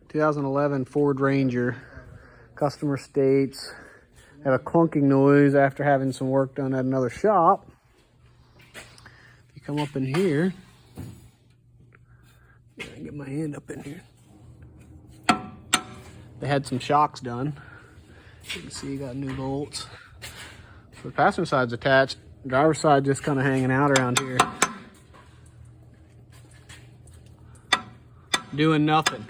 2011 Ford Ranger. Customer states have a clunking noise after having some work done at another shop. If you come up in here, get my hand up in here. They had some shocks done. You can see you got new bolts. So the passenger side's attached. Driver's side just kind of hanging out around here. Doing nothing.